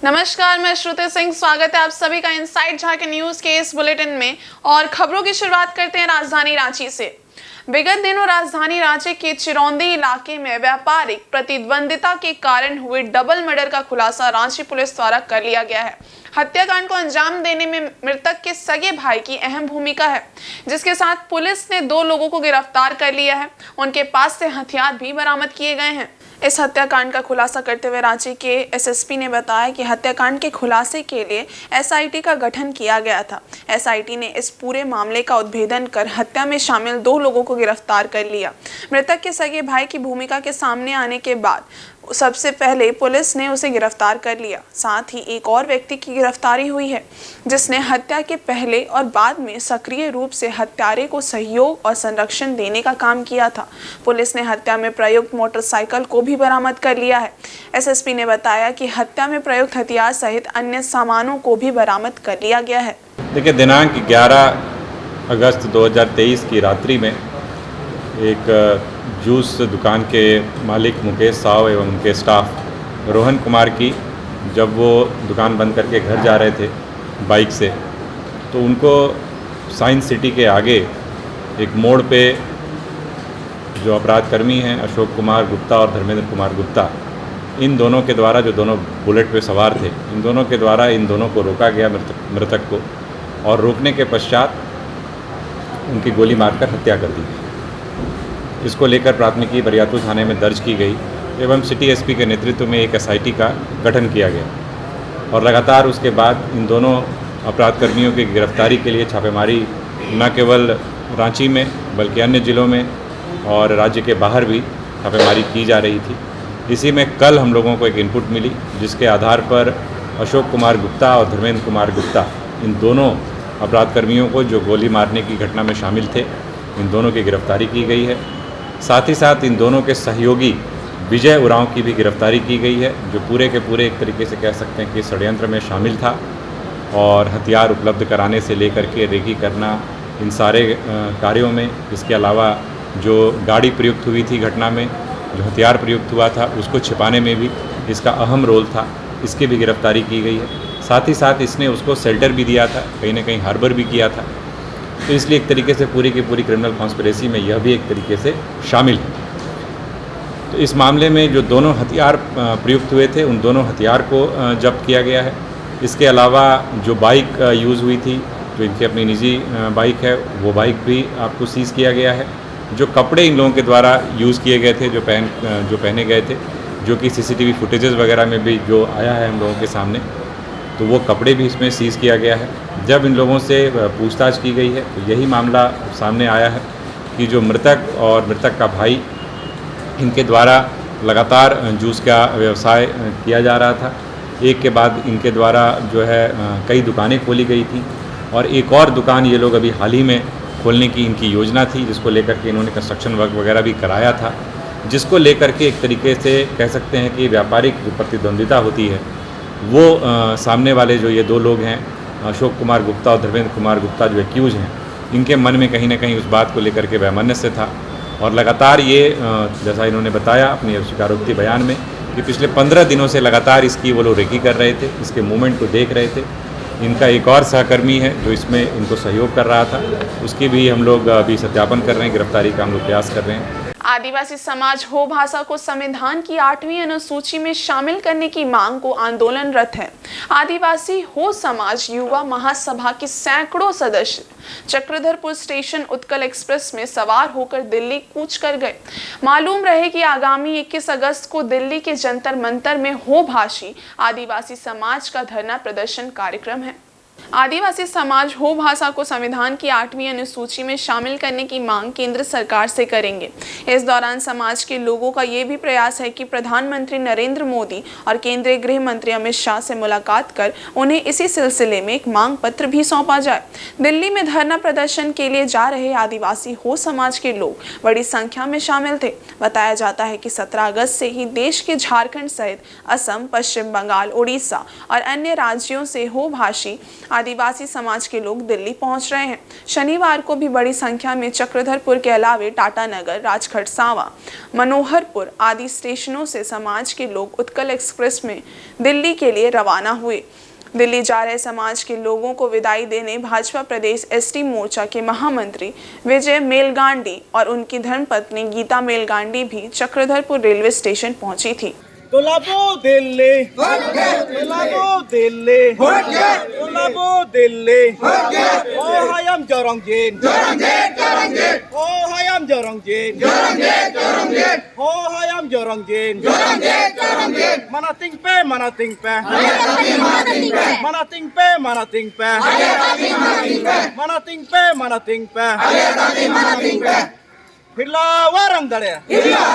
नमस्कार, मैं श्रुति सिंह। स्वागत है आप सभी का इनसाइड झारखंड न्यूज के इस बुलेटिन में। और खबरों की शुरुआत करते हैं राजधानी रांची से। विगत दिनों राजधानी रांची के चिरौंदी इलाके में व्यापारिक प्रतिद्वंदिता के कारण हुए डबल मर्डर का खुलासा रांची पुलिस द्वारा कर लिया गया है। हत्याकांड को अंजाम देने में मृतक के सगे भाई की अहम भूमिका है, जिसके साथ पुलिस ने 2 लोगों को गिरफ्तार कर लिया है। उनके पास से हथियार भी बरामद किए गए हैं। इस हत्याकांड का खुलासा करते हुए रांची के एसएसपी ने बताया कि हत्याकांड के खुलासे के लिए एसआईटी का गठन किया गया था। एसआईटी ने इस पूरे मामले का उद्भेदन कर हत्या में शामिल 2 लोगों को गिरफ्तार कर लिया। मृतक के सगे भाई की भूमिका के सामने आने के बाद सबसे पहले पुलिस ने उसे गिरफ्तार कर लिया। साथ ही एक और व्यक्ति की गिरफ्तारी हुई है, जिसने हत्या के पहले और बाद में सक्रिय रूप से हत्यारे को सहयोग और संरक्षण देने का काम किया था। पुलिस ने हत्या में प्रयुक्त मोटरसाइकिल को भी बरामद कर लिया है। एसएसपी ने बताया कि हत्या में प्रयुक्त हथियार सहित अन्य सामानों को भी बरामद कर लिया गया है। देखिए, दिनांक 11 अगस्त 2023 की रात्रि में एक जूस दुकान के मालिक मुकेश साव एवं उनके स्टाफ रोहन कुमार की, जब वो दुकान बंद करके घर जा रहे थे बाइक से, तो उनको साइंस सिटी के आगे एक मोड़ पे जो अपराधकर्मी हैं अशोक कुमार गुप्ता और धर्मेंद्र कुमार गुप्ता, इन दोनों के द्वारा, जो दोनों बुलेट पे सवार थे, इन दोनों के द्वारा इन दोनों को रोका गया, मृतक को, और रोकने के पश्चात उनकी गोली मारकर हत्या कर दी गई। इसको लेकर प्राथमिकी बरियातू थाने में दर्ज की गई एवं सिटी एसपी के नेतृत्व में एक एसआईटी का गठन किया गया और लगातार उसके बाद इन दोनों अपराधकर्मियों की गिरफ्तारी के लिए छापेमारी न केवल रांची में बल्कि अन्य ज़िलों में और राज्य के बाहर भी छापेमारी की जा रही थी। इसी में कल हम लोगों को एक इनपुट मिली, जिसके आधार पर अशोक कुमार गुप्ता और धर्मेंद्र कुमार गुप्ता, इन दोनों अपराधकर्मियों को जो गोली मारने की घटना में शामिल थे, इन दोनों की गिरफ्तारी की गई है। साथ ही साथ इन दोनों के सहयोगी विजय उरांव की भी गिरफ्तारी की गई है, जो पूरे के पूरे एक तरीके से कह सकते हैं कि षड्यंत्र में शामिल था और हथियार उपलब्ध कराने से लेकर के रेकी करना, इन सारे कार्यों में, इसके अलावा जो गाड़ी प्रयुक्त हुई थी घटना में, जो हथियार प्रयुक्त हुआ था, उसको छिपाने में भी इसका अहम रोल था, इसकी भी गिरफ्तारी की गई है। साथ ही साथ इसने उसको शेल्टर भी दिया था, कहीं ना कहीं हार्बर भी किया था, तो इसलिए एक तरीके से पूरी की पूरी क्रिमिनल कॉन्स्पिरेसी में यह भी एक तरीके से शामिल है। तो इस मामले में जो दोनों हथियार प्रयुक्त हुए थे, उन दोनों हथियार को जब्त किया गया है। इसके अलावा जो बाइक यूज़ हुई थी, जो इनकी अपनी निजी बाइक है, वो बाइक भी आपको सीज़ किया गया है। जो कपड़े इन लोगों के द्वारा यूज़ किए गए थे, जो पहने गए थे, जो कि सीसीटीवी फुटेजेस वगैरह में भी जो आया है हम लोगों के सामने, तो वो कपड़े भी इसमें सीज़ किया गया है। जब इन लोगों से पूछताछ की गई है तो यही मामला सामने आया है कि जो मृतक और मृतक का भाई, इनके द्वारा लगातार जूस का व्यवसाय किया जा रहा था। एक के बाद इनके द्वारा जो है कई दुकानें खोली गई थी और एक और दुकान ये लोग अभी हाल ही में खोलने की इनकी योजना थी, जिसको लेकर के इन्होंने कंस्ट्रक्शन वर्क वगैरह भी कराया था, जिसको लेकर के एक तरीके से कह सकते हैं कि व्यापारिक जो प्रतिद्वंदिता होती है, वो सामने वाले जो ये 2 लोग हैं, अशोक कुमार गुप्ता और धर्मेंद्र कुमार गुप्ता, जो एक्यूज हैं, इनके मन में कहीं ना कहीं उस बात को लेकर के वैमनस्य था। और लगातार ये जैसा इन्होंने बताया अपनी स्वीकारोक्ति बयान में कि पिछले 15 दिनों से लगातार इसकी वो लोग रेकी कर रहे थे, इसके मूवमेंट को देख रहे थे। इनका एक और सहकर्मी है जो इसमें इनको सहयोग कर रहा था, उसकी भी हम लोग अभी सत्यापन कर रहे हैं, गिरफ्तारी का हम लोग प्रयास कर रहे हैं। आदिवासी समाज हो भाषा को संविधान की 8वीं अनुसूची में शामिल करने की मांग को आंदोलनरत है। आदिवासी हो समाज युवा महासभा के सैकड़ों सदस्य चक्रधरपुर स्टेशन उत्कल एक्सप्रेस में सवार होकर दिल्ली कूच कर गए। मालूम रहे कि आगामी 21 अगस्त को दिल्ली के जंतर मंतर में हो भाषी आदिवासी समाज का धरना प्रदर्शन कार्यक्रम है। आदिवासी समाज हो भाषा को संविधान की 8वीं अनुसूची में शामिल करने की मांग केंद्र सरकार से करेंगे। इस दौरान समाज के लोगों का ये भी प्रयास है कि प्रधानमंत्री नरेंद्र मोदी और केंद्रीय गृह मंत्री अमित शाह से मुलाकात कर उन्हें इसी सिलसिले में एक मांग पत्र भी सौंपा जाए। दिल्ली में धरना प्रदर्शन के लिए जा रहे आदिवासी हो समाज के लोग बड़ी संख्या में शामिल थे। बताया जाता है कि 17 अगस्त से ही देश के झारखंड सहित असम, पश्चिम बंगाल, उड़ीसा और अन्य राज्यों से हो भाषी आदिवासी समाज के लोग दिल्ली पहुंच रहे हैं। शनिवार को भी बड़ी संख्या में चक्रधरपुर के अलावे टाटानगर, राजखटसावा, मनोहरपुर आदि स्टेशनों से समाज के लोग उत्कल एक्सप्रेस में दिल्ली के लिए रवाना हुए। दिल्ली जा रहे समाज के लोगों को विदाई देने भाजपा प्रदेश एसटी मोर्चा के महामंत्री विजय मेलगांडी और उनकी धर्मपत्नी गीता मेलगांडी भी चक्रधरपुर रेलवे स्टेशन पहुंची थी। तोलाबो दिल्ली, तोलाबो दिल्ली, तोलाबो दिल्ली, ओ hayam Jorongjen, ओ hayam Jorongjen, ओ hayam Jorongjen, manating pe, manating pe, manating pe, manating pe, manating pe, manating pe, हिला वारंग दड़े, हिला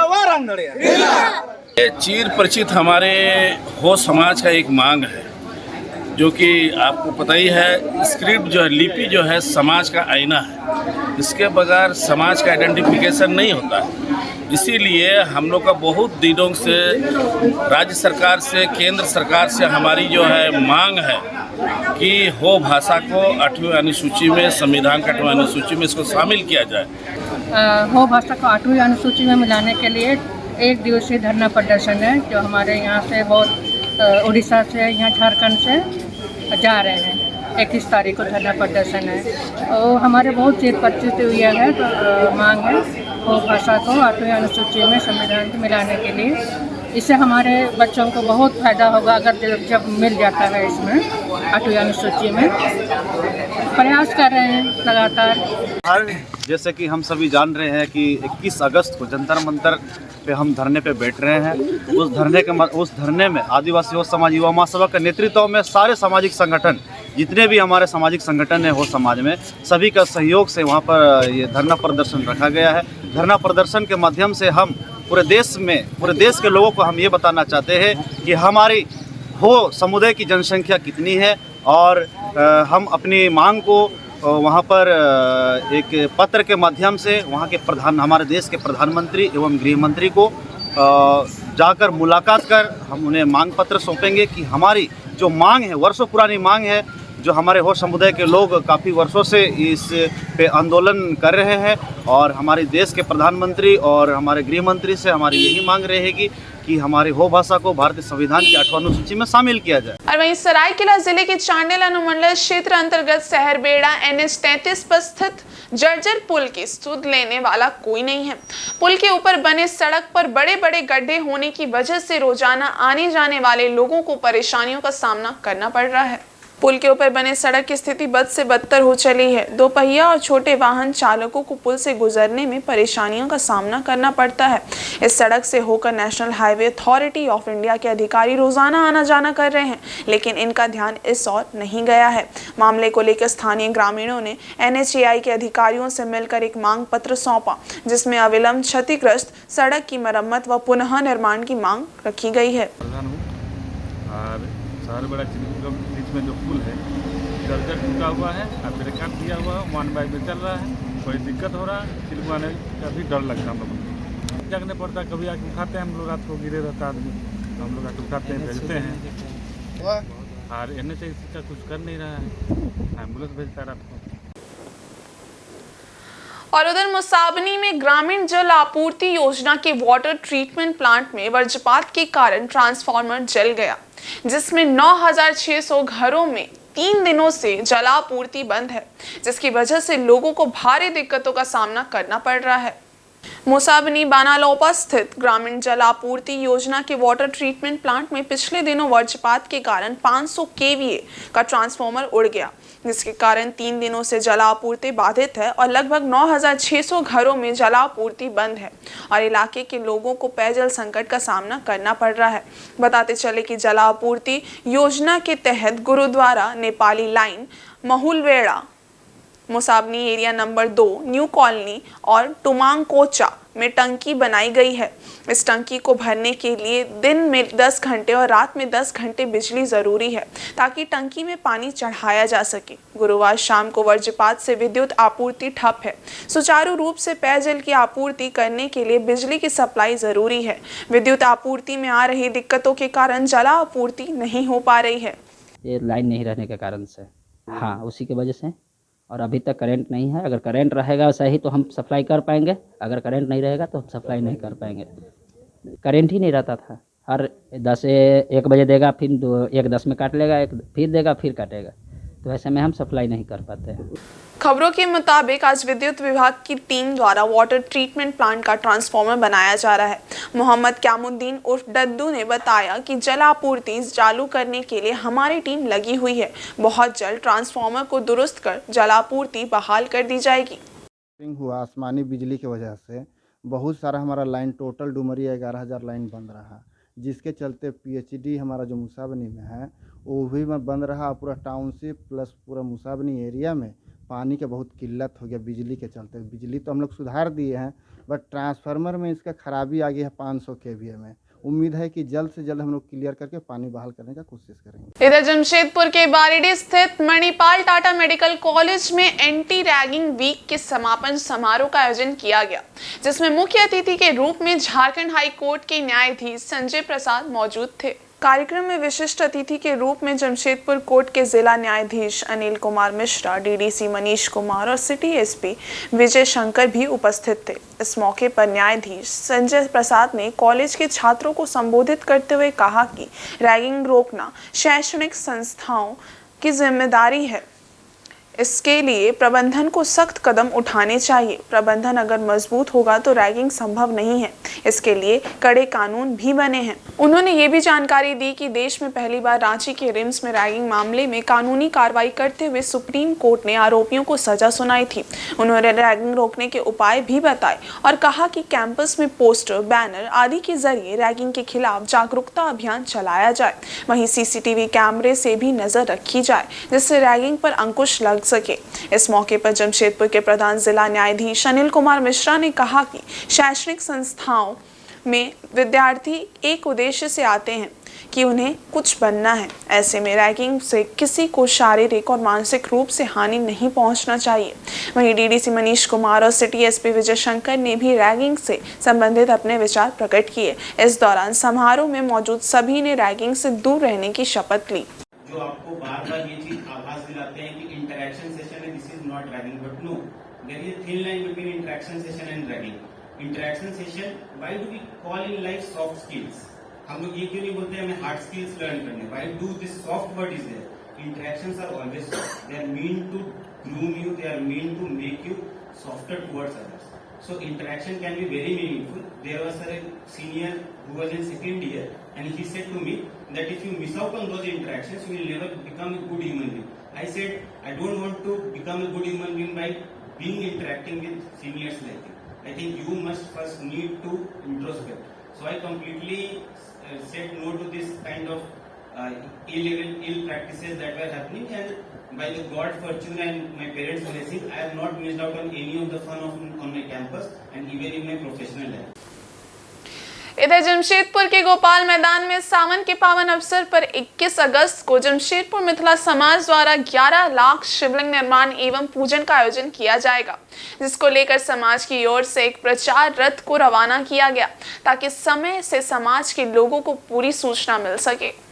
वारंग दड़े। ये चीर परिचित हमारे हो समाज का एक मांग है, जो कि आपको पता ही है, स्क्रिप्ट जो है, लिपि जो है समाज का आईना है। इसके बगैर समाज का आइडेंटिफिकेशन नहीं होता है। इसीलिए हम लोग का बहुत दिनों से राज्य सरकार से, केंद्र सरकार से हमारी जो है मांग है कि हो भाषा को 8वीं अनुसूची में, संविधान की 8वीं अनुसूची में इसको शामिल किया जाए। हो भाषा को 8वीं अनुसूची में मिलाने के लिए 1 दिवसीय धरना प्रदर्शन है, जो हमारे यहाँ से बहुत उड़ीसा से, यहाँ झारखंड से जा रहे हैं। 21 तारीख को धरना प्रदर्शन है और हमारे बहुत चीज परिचित हुआ है। तो मांग है हो भाषा को 8वीं अनुसूची में संविधान में मिलाने के लिए। इससे हमारे बच्चों को बहुत फायदा होगा अगर जब मिल जाता है इसमें 8वीं अनुसूची में। प्रयास कर रहे हैं लगातार। जैसे कि हम सभी जान रहे हैं कि 21 अगस्त को जंतर मंतर पे हम धरने पे बैठ रहे हैं। उस धरने में आदिवासी हो समाज युवा महासभा के नेतृत्व में सारे सामाजिक संगठन, जितने भी हमारे सामाजिक संगठन है हो समाज में, सभी का सहयोग से वहाँ पर ये धरना प्रदर्शन रखा गया है। धरना प्रदर्शन के माध्यम से हम पूरे देश के लोगों को हम ये बताना चाहते हैं कि हमारी हो समुदाय की जनसंख्या कितनी है और हम अपनी मांग को वहाँ पर एक पत्र के माध्यम से वहाँ के हमारे देश के प्रधानमंत्री एवं गृह मंत्री को जाकर मुलाकात कर हम उन्हें मांग पत्र सौंपेंगे कि हमारी जो मांग है, वर्षों पुरानी मांग है, जो हमारे हो समुदाय के लोग काफ़ी वर्षों से इस पे आंदोलन कर रहे हैं और हमारे देश के प्रधानमंत्री और हमारे गृह मंत्री से हमारी यही मांग रहेगी कि हमारे हो भाषा को भारतीय संविधान की 8वीं अनुसूची में शामिल किया जाए। और वहीं सरायकेला जिले के चांडिल अनुमंडल क्षेत्र अंतर्गत सहरबेड़ा NH 33 पर स्थित जर्जर पुल की सुध लेने वाला कोई नहीं है। पुल के ऊपर बने सड़क पर बड़े बड़े गड्ढे होने की वजह से रोजाना आने जाने वाले लोगों को परेशानियों का सामना करना पड़ रहा है। पुल के ऊपर बने सड़क की स्थिति बद से बदतर हो चली है। 2 पहिया और छोटे वाहन चालकों को पुल से गुजरने में परेशानियों का सामना करना पड़ता है। इस सड़क से होकर national highway authority of India के अधिकारी रोजाना आना जाना कर रहे हैं, लेकिन इनका ध्यान इस ओर नहीं गया है। मामले को लेकर स्थानीय ग्रामीणों ने NHAI के अधिकारियों से मिलकर एक मांग पत्र सौंपा, जिसमें अविलंब क्षतिग्रस्त सड़क की मरम्मत व पुनः निर्माण की मांग रखी गई है। सहरबेड़ा चिल्ली बीच में जो पुल है जर्जर टूटा हुआ है और ब्रेक दिया हुआ है, 1 बाइक में चल रहा है, कोई दिक्कत हो रहा है। चिलवाने का भी डर लगता है। हम लोग जगने पड़ता है, कभी आके उठाते हैं हम लोग, रात को गिरे रहता आदमी, हम लोग आके उठाते हैं, भेजते हैं। और NHAI का कुछ कर नहीं रहा है, एम्बुलेंस भेजता है रात को। और उधर मुसाबनी में ग्रामीण जल आपूर्ति योजना के वाटर ट्रीटमेंट प्लांट में वज्रपात के कारण ट्रांसफार्मर जल गया, जिसमें 9600 घरों में 3 दिनों से जलापूर्ति बंद है, जिसकी वजह से लोगों को भारी दिक्कतों का सामना करना पड़ रहा है। मुसाबनी बानालोपा स्थित ग्रामीण जल आपूर्ति योजना के वाटर ट्रीटमेंट प्लांट में पिछले दिनों वज्रपात के कारण 500 kVA का ट्रांसफार्मर उड़ गया, जिसके कारण 3 दिनों से जलापूर्ति बाधित है और लगभग 9600 घरों में जलापूर्ति बंद है और इलाके के लोगों को पेयजल संकट का सामना करना पड़ रहा है। बताते चले कि जलापूर्ति योजना के तहत Gurudwara, Nepali line, Mahulbera, Musabani area number 2, new colony और टुमांगकोचा में टंकी बनाई गई है। इस टंकी को भरने के लिए दिन में 10 घंटे और रात में 10 घंटे बिजली जरूरी है, ताकि टंकी में पानी चढ़ाया जा सके। गुरुवार शाम को वज्रपात से विद्युत आपूर्ति ठप है। सुचारू रूप से पेयजल की आपूर्ति करने के लिए बिजली की सप्लाई जरूरी है। विद्युत आपूर्ति में आ रही दिक्कतों के कारण जला आपूर्ति नहीं हो पा रही है। ये लाइन नहीं रहने के कारण से। हाँ, उसी की वजह से। और अभी तक करंट नहीं है। अगर करंट रहेगा सही तो हम सप्लाई कर पाएंगे, अगर करंट नहीं रहेगा तो हम सप्लाई नहीं कर पाएंगे। करंट ही नहीं रहता था। हर 1 बजे देगा, फिर 1:10 में काट लेगा, फिर देगा, फिर काटेगा, तो ऐसे में हम सप्लाई नहीं कर पाते हैं। खबरों के मुताबिक आज विद्युत विभाग की टीम द्वारा वाटर ट्रीटमेंट प्लांट का ट्रांसफार्मर बनाया जा रहा है। मोहम्मद क्यामुद्दीन उर्फ डद्दू ने बताया कि जल आपूर्ति चालू करने के लिए हमारी टीम लगी हुई है। बहुत जल्द ट्रांसफार्मर को दुरुस्त कर जल आपूर्ति बहाल कर दी जाएगी। हुआ आसमानी बिजली की वजह से बहुत सारा हमारा लाइन टोटल डुमरिया 11,000 लाइन बंद रहा, जिसके चलते PHD हमारा जो मुसाबनी में है वो भी बंद रहा। पूरा टाउनशिप प्लस पूरा मुसाबनी एरिया में पानी का बहुत किल्लत हो गया बिजली के चलते। बिजली तो हम लोग सुधार दिए हैं, बट ट्रांसफार्मर में इसका खराबी आ गई है 500 kVA में। उम्मीद है कि जल्द से जल्द हम लोग क्लियर करके पानी बहाल करने का कोशिश करेंगे। इधर जमशेदपुर के बारिडी स्थित मणिपाल टाटा मेडिकल कॉलेज में एंटी रैगिंग वीक के समापन समारोह का आयोजन किया गया, जिसमें मुख्य अतिथि के रूप में झारखंड हाई कोर्ट के न्यायाधीश संजय प्रसाद मौजूद थे। कार्यक्रम में विशिष्ट अतिथि के रूप में जमशेदपुर कोर्ट के जिला न्यायाधीश अनिल कुमार मिश्रा, DDC मनीष कुमार और सिटी SP विजय शंकर भी उपस्थित थे। इस मौके पर न्यायाधीश संजय प्रसाद ने कॉलेज के छात्रों को संबोधित करते हुए कहा कि रैगिंग रोकना शैक्षणिक संस्थाओं की जिम्मेदारी है। इसके लिए प्रबंधन को सख्त कदम उठाने चाहिए। प्रबंधन अगर मजबूत होगा तो रैगिंग संभव नहीं है। इसके लिए कड़े कानून भी बने हैं। उन्होंने ये भी जानकारी दी कि देश में पहली बार रांची के रिम्स में रैगिंग मामले में कानूनी कार्रवाई करते हुए सुप्रीम कोर्ट ने आरोपियों को सजा सुनाई थी। उन्होंने रैगिंग रोकने के उपाय भी बताए और कहा कि कैंपस में पोस्टर, बैनर आदि के जरिए रैगिंग के खिलाफ जागरूकता अभियान चलाया जाए। वहीं CCTV कैमरे से भी नजर रखी जाए, जिससे रैगिंग पर अंकुश लग सके। इस मौके पर जमशेदपुर के प्रधान जिला न्यायाधीश अनिल कुमार मिश्रा ने कहा कि शैक्षणिक संस्थाओं में विद्यार्थी एक उद्देश्य से आते हैं कि उन्हें कुछ बनना है। ऐसे में रैगिंग से किसी को शारीरिक और मानसिक रूप से हानि नहीं पहुंचना चाहिए। वहीं DDC मनीष कुमार और सिटी SP विजय शंकर ने भी रैगिंग से संबंधित अपने विचार प्रकट किए। इस दौरान समारोह में मौजूद सभी ने रैगिंग से दूर रहने की शपथ ली। जो आपको बार-बार ये चीज आभास दिलाते हैं कि इंटरेक्शन सेशन है, this is not ragging, but no, there is a thin line between interaction session and ragging. Interaction session, why do we call in life soft skills? हम लोग ये क्यों नहीं बोलते हमें हार्ड स्किल्स लर्न करने? Why do this soft word is there? Interactions are always soft. They are meant to groom you. They are meant to make you softer towards others. So interaction can be very meaningful. There was a senior who was in second year, and he said to me that if you miss out on those interactions, you will never become a good human being. I said, I don't want to become a good human being by being interacting with seniors like you. I think you must first need to introspect. So I completely said no to this kind of ill practices that were happening, and by the God fortune and my parents' blessing, I have not missed out on any of the fun on my campus and even in my professional life. इधर जमशेदपुर के गोपाल मैदान में सावन के पावन अवसर पर 21 अगस्त को जमशेदपुर मिथिला समाज द्वारा 11 लाख शिवलिंग निर्माण एवं पूजन का आयोजन किया जाएगा, जिसको लेकर समाज की ओर से एक प्रचार रथ को रवाना किया गया ताकि समय से समाज के लोगों को पूरी सूचना मिल सके।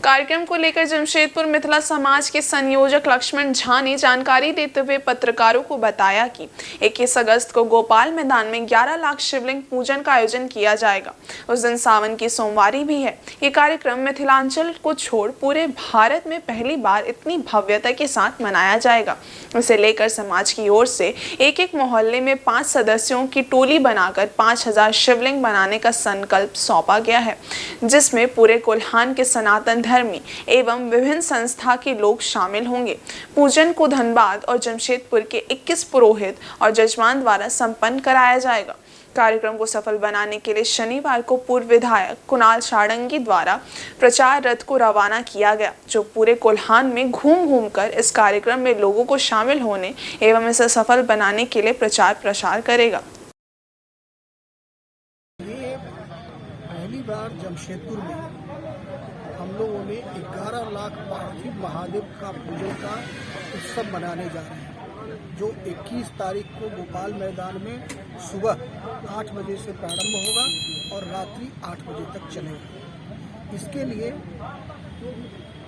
कार्यक्रम को लेकर जमशेदपुर मिथिला समाज के संयोजक लक्ष्मण झा ने जानकारी देते हुए पत्रकारों को बताया कि 21 अगस्त को गोपाल मैदान में 11 लाख शिवलिंग पूजन का आयोजन किया जाएगा। उस दिन सावन की सोमवारी भी है। ये कार्यक्रम मिथिलांचल को छोड़ पूरे भारत में पहली बार इतनी भव्यता के साथ मनाया जाएगा। इसे लेकर समाज की ओर से एक मोहल्ले में 5 सदस्यों की टोली बनाकर 5000 शिवलिंग बनाने का संकल्प सौंपा गया है, जिसमें पूरे कोल्हान के सनातन धर्मी एवं विभिन्न संस्था के लोग शामिल होंगे। पूजन को धनबाद और जमशेदपुर के 21 पुरोहित और जजमान द्वारा संपन्न कराया जाएगा। कार्यक्रम को सफल बनाने के लिए शनिवार को पूर्व विधायक कुणाल सारंगी द्वारा प्रचार रथ को रवाना किया गया, जो पूरे कोल्हान में घूम कर इस कार्यक्रम में लोगों को शामिल होने एवं इसे सफल बनाने के लिए प्रचार प्रसार करेगा। ये पहली बार जमशेदपुर में हम लोगों ने 11 लाख पार्थिव महादेव का पूजन का उत्सव मनाने जा रहे हैं, जो 21 तारीख को गोपाल मैदान में सुबह 8 बजे से प्रारंभ होगा और रात्रि 8 बजे तक चलेगा। इसके लिए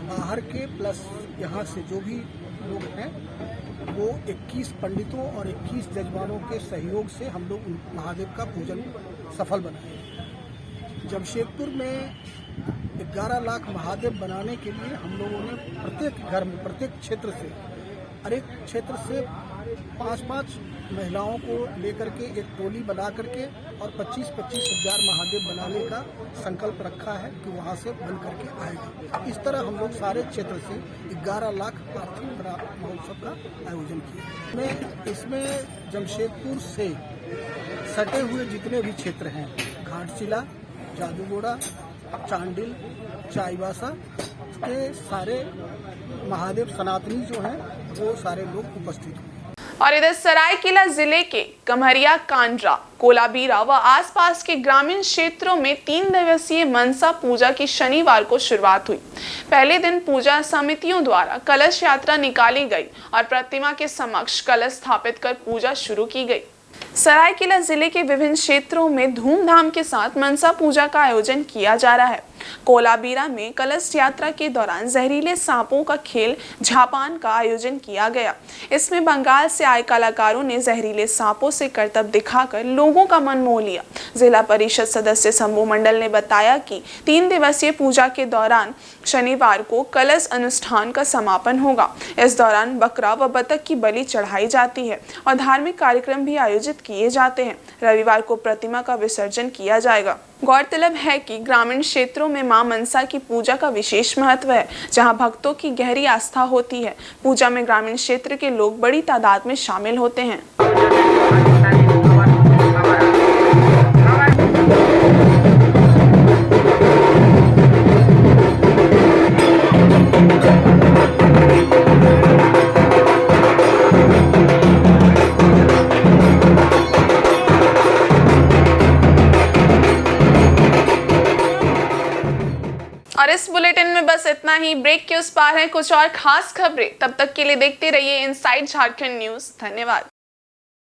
बाहर के प्लस यहाँ से जो भी लोग हैं वो 21 पंडितों और 21 जजमानों के सहयोग से हम लोग महादेव का पूजन सफल बनाए। जमशेदपुर में 11 लाख महादेव बनाने के लिए हम लोगों ने प्रत्येक घर में, प्रत्येक क्षेत्र से, हर एक क्षेत्र से 5-5 महिलाओं को लेकर के एक टोली बना करके और 25-25 हज़ार महादेव बनाने का संकल्प रखा है कि वहाँ से बन करके आएगा। इस तरह हम लोग सारे क्षेत्र से 11 लाख पार्थिव महोत्सव का आयोजन किया। इसमें जमशेदपुर से सटे हुए जितने भी क्षेत्र हैं, घाटशिला, जादूगोड़ा, चांडिल, चाईबासा के सारे महादेव सनातनी जो हैं वो सारे लोग उपस्थित हुए। और इधर सरायकेला जिले के कमहरिया, कांड्रा, कोलाबीरा व आसपास के ग्रामीण क्षेत्रों में 3 दिवसीय मनसा पूजा की शनिवार को शुरुआत हुई। पहले दिन पूजा समितियों द्वारा कलश यात्रा निकाली गई और प्रतिमा के समक्ष कलश स्थापित कर पूजा शुरू की गई। सरायकेला जिले के विभिन्न क्षेत्रों में धूमधाम के साथ मनसा पूजा का आयोजन किया जा रहा है। कोलाबीरा में कलश यात्रा के दौरान जहरीले सांपों का खेल झापान का आयोजन किया गया। इसमें बंगाल से आए कलाकारों ने जहरीले सांपों से करतब दिखाकर लोगों का मन मोह लिया। जिला परिषद सदस्य शंभू मंडल ने बताया कि 3 दिवसीय पूजा के दौरान शनिवार को कलश अनुष्ठान का समापन होगा। इस दौरान बकरा व बतख की बलि चढ़ाई जाती है और धार्मिक कार्यक्रम भी आयोजित किए जाते हैं। रविवार को प्रतिमा का विसर्जन किया जाएगा। गौरतलब है कि ग्रामीण क्षेत्रों में मां मनसा की पूजा का विशेष महत्व है, जहां भक्तों की गहरी आस्था होती है। पूजा में ग्रामीण क्षेत्र के लोग बड़ी तादाद में शामिल होते हैं। और इस बुलेटिन में बस इतना ही। ब्रेक के उस पार है कुछ और खास खबरें। तब तक के लिए देखते रहिए इनसाइड झारखंड न्यूज। धन्यवाद।